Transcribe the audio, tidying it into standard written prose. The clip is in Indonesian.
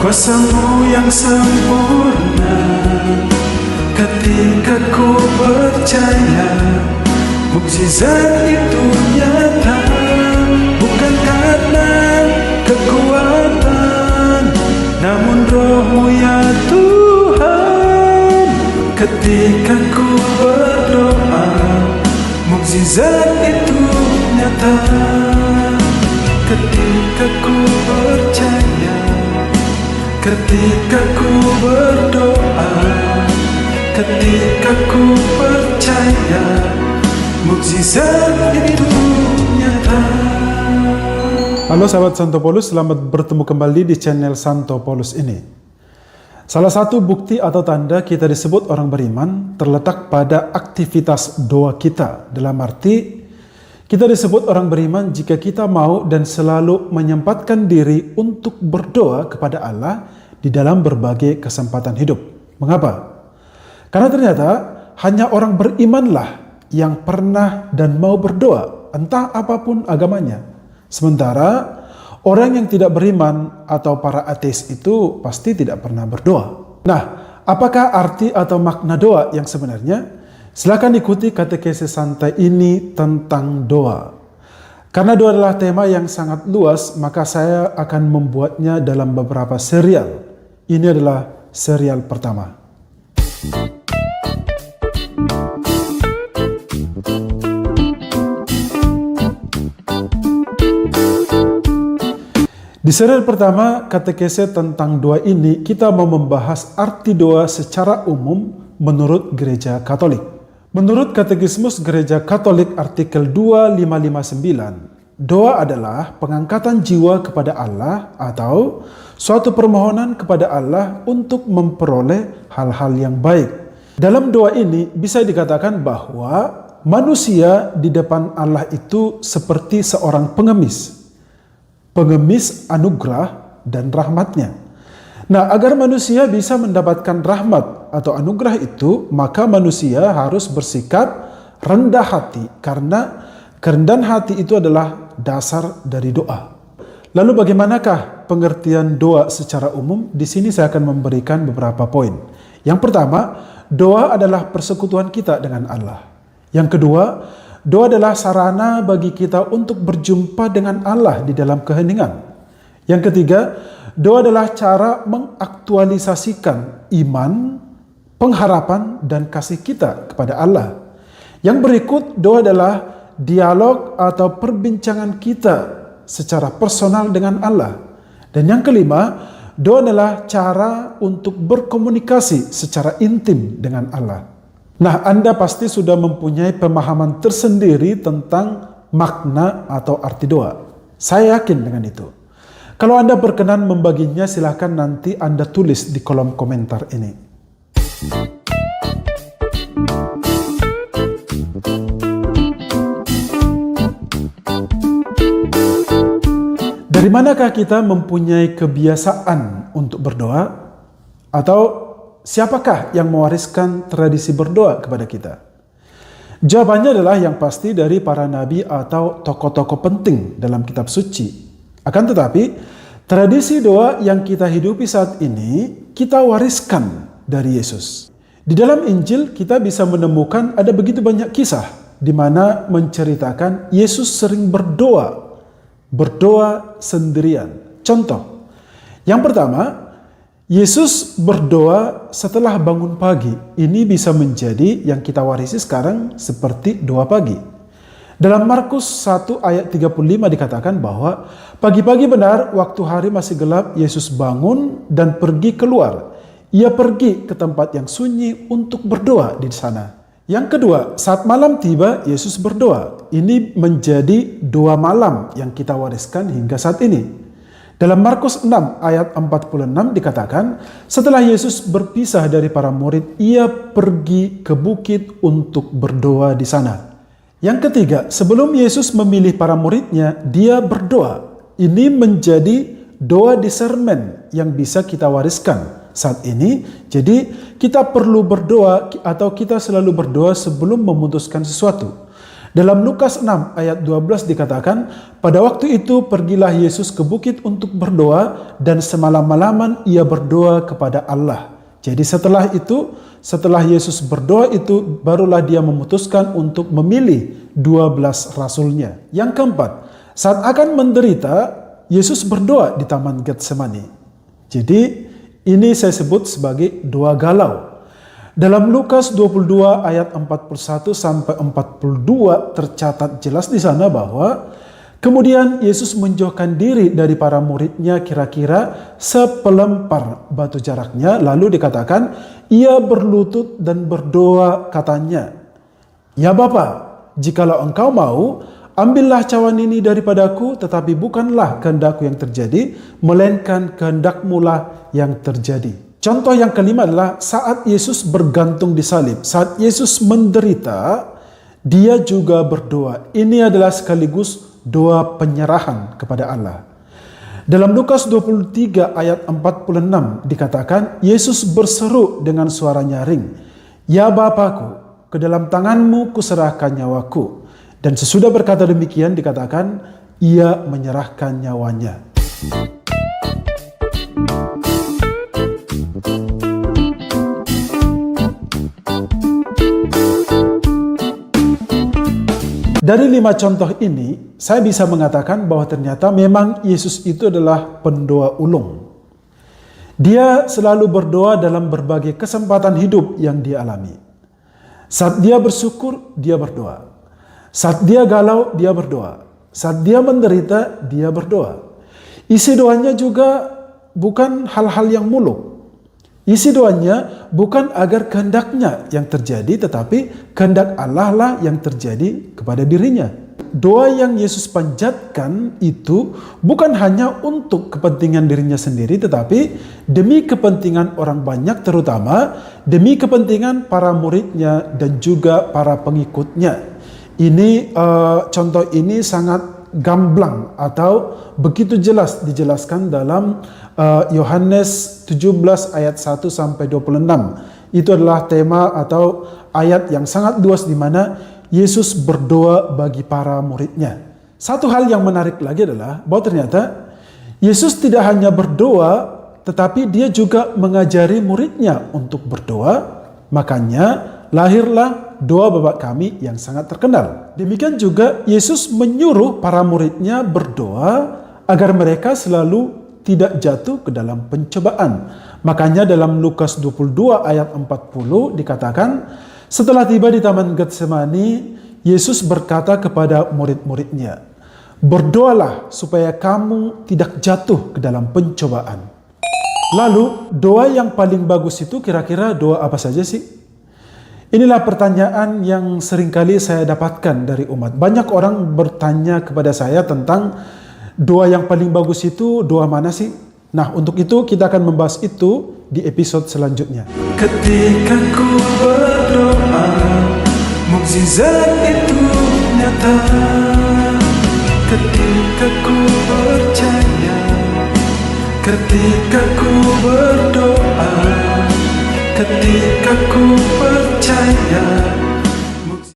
Kuasa-Mu yang sempurna, ketika ku percaya mukjizat itu nyata, bukan karena kekuatan, namun Roh-Mu ya Tuhan. Ketika ku berdoa, mukjizat itu nyata. Ketika ku percaya, ketika ku berdoa, ketika ku percaya, mukjizat itu nyata. Halo sahabat Santo Paulus, selamat bertemu kembali di channel Santo Paulus ini. Salah satu bukti atau tanda kita disebut orang beriman terletak pada aktivitas doa kita. Dalam arti, kita disebut orang beriman jika kita mau dan selalu menyempatkan diri untuk berdoa kepada Allah di dalam berbagai kesempatan hidup. Mengapa? Karena ternyata hanya orang berimanlah yang pernah dan mau berdoa, entah apapun agamanya. Sementara orang yang tidak beriman atau para ateis itu pasti tidak pernah berdoa. Nah, apakah arti atau makna doa yang sebenarnya? Silakan ikuti katekesis santai ini tentang doa. Karena doa adalah tema yang sangat luas, maka saya akan membuatnya dalam beberapa serial. Ini adalah serial pertama. Di serial pertama, katekese tentang doa ini, kita mau membahas arti doa secara umum menurut Gereja Katolik. Menurut Katekismus Gereja Katolik artikel 2559, doa adalah pengangkatan jiwa kepada Allah atau suatu permohonan kepada Allah untuk memperoleh hal-hal yang baik. Dalam doa ini bisa dikatakan bahwa manusia di depan Allah itu seperti seorang pengemis anugerah dan rahmatnya. Nah, agar manusia bisa mendapatkan rahmat atau anugerah itu, maka manusia harus bersikap rendah hati, karena kerendahan hati itu adalah dasar dari doa. Lalu bagaimanakah pengertian doa secara umum? Di sini saya akan memberikan beberapa poin. Yang pertama, doa adalah persekutuan kita dengan Allah. Yang kedua, doa adalah sarana bagi kita untuk berjumpa dengan Allah di dalam keheningan. Yang ketiga, doa adalah cara mengaktualisasikan iman, pengharapan, dan kasih kita kepada Allah. Yang berikut, doa adalah dialog atau perbincangan kita secara personal dengan Allah. Dan yang kelima, doa adalah cara untuk berkomunikasi secara intim dengan Allah. Nah, Anda pasti sudah mempunyai pemahaman tersendiri tentang makna atau arti doa. Saya yakin dengan itu. Kalau Anda berkenan membaginya, silahkan nanti Anda tulis di kolom komentar ini. Dari manakah kita mempunyai kebiasaan untuk berdoa? Atau siapakah yang mewariskan tradisi berdoa kepada kita? Jawabannya adalah yang pasti dari para nabi atau tokoh-tokoh penting dalam kitab suci. Akan tetapi, tradisi doa yang kita hidupi saat ini, kita wariskan dari Yesus. Di dalam Injil kita bisa menemukan ada begitu banyak kisah di mana menceritakan Yesus sering berdoa sendirian. Contoh, yang pertama, Yesus berdoa setelah bangun pagi. Ini bisa menjadi yang kita warisi sekarang seperti doa pagi. Dalam Markus 1 ayat 35 dikatakan bahwa pagi-pagi benar waktu hari masih gelap, Yesus bangun dan pergi keluar. Ia pergi ke tempat yang sunyi untuk berdoa di sana. Yang kedua, saat malam tiba, Yesus berdoa. Ini menjadi doa malam yang kita wariskan hingga saat ini. Dalam Markus 6 ayat 46 dikatakan, setelah Yesus berpisah dari para murid, ia pergi ke bukit untuk berdoa di sana. Yang ketiga, sebelum Yesus memilih para muridnya, dia berdoa. Ini menjadi doa discernment yang bisa kita wariskan saat ini. Jadi kita perlu berdoa atau kita selalu berdoa sebelum memutuskan sesuatu. Dalam Lukas 6 ayat 12 dikatakan, pada waktu itu pergilah Yesus ke bukit untuk berdoa dan semalam-malaman ia berdoa kepada Allah. Jadi setelah Yesus berdoa itu, barulah dia memutuskan untuk memilih 12 rasulnya. Yang keempat, saat akan menderita, Yesus berdoa di Taman Getsemani. Jadi ini saya sebut sebagai doa galau. Dalam Lukas 22 ayat 41 sampai 42 tercatat jelas di sana bahwa kemudian Yesus menjauhkan diri dari para muridnya kira-kira sepelempar batu jaraknya, lalu dikatakan ia berlutut dan berdoa katanya, "Ya Bapa, jikalau engkau mau, ambillah cawan ini daripadaku, tetapi bukanlah kehendakku yang terjadi, melainkan kehendakmu lah yang terjadi." Contoh yang kelima adalah saat Yesus bergantung di salib, saat Yesus menderita, dia juga berdoa. Ini adalah sekaligus doa penyerahan kepada Allah. Dalam Lukas 23 ayat 46 dikatakan, Yesus berseru dengan suara nyaring, "Ya Bapakku, ke dalam tanganmu kuserahkan nyawaku." Dan sesudah berkata demikian dikatakan, ia menyerahkan nyawanya. Dari 5 contoh ini, saya bisa mengatakan bahwa ternyata memang Yesus itu adalah pendoa ulung. Dia selalu berdoa dalam berbagai kesempatan hidup yang dia alami. Saat dia bersyukur, dia berdoa. Saat dia galau, dia berdoa. Saat dia menderita, dia berdoa. Isi doanya juga bukan hal-hal yang muluk. Isi doanya bukan agar kehendaknya yang terjadi, tetapi kehendak Allah lah yang terjadi kepada dirinya. Doa yang Yesus panjatkan itu bukan hanya untuk kepentingan dirinya sendiri, tetapi demi kepentingan orang banyak, terutama demi kepentingan para muridnya dan juga para pengikutnya. Ini contoh ini sangat gamblang atau begitu jelas dijelaskan dalam Yohanes 17 ayat 1 sampai 26. Itu adalah tema atau ayat yang sangat luas di mana Yesus berdoa bagi para muridnya. Satu hal yang menarik lagi adalah bahwa ternyata Yesus tidak hanya berdoa, tetapi dia juga mengajari muridnya untuk berdoa. Makanya lahirlah doa Bapa kami yang sangat terkenal. Demikian juga Yesus menyuruh para muridnya berdoa agar mereka selalu tidak jatuh ke dalam pencobaan. Makanya dalam Lukas 22 ayat 40 dikatakan, setelah tiba di Taman Getsemani, Yesus berkata kepada murid-muridnya, "Berdoalah supaya kamu tidak jatuh ke dalam pencobaan." Lalu doa yang paling bagus itu kira-kira doa apa saja sih? Inilah pertanyaan yang seringkali saya dapatkan dari umat. Banyak orang bertanya kepada saya tentang doa yang paling bagus itu doa mana sih? Nah, untuk itu kita akan membahas itu di episode selanjutnya. Ketika ku berdoa, mukjizat itu nyata. Ketika ku percaya, ketika ku berdoa, ketika ku percaya,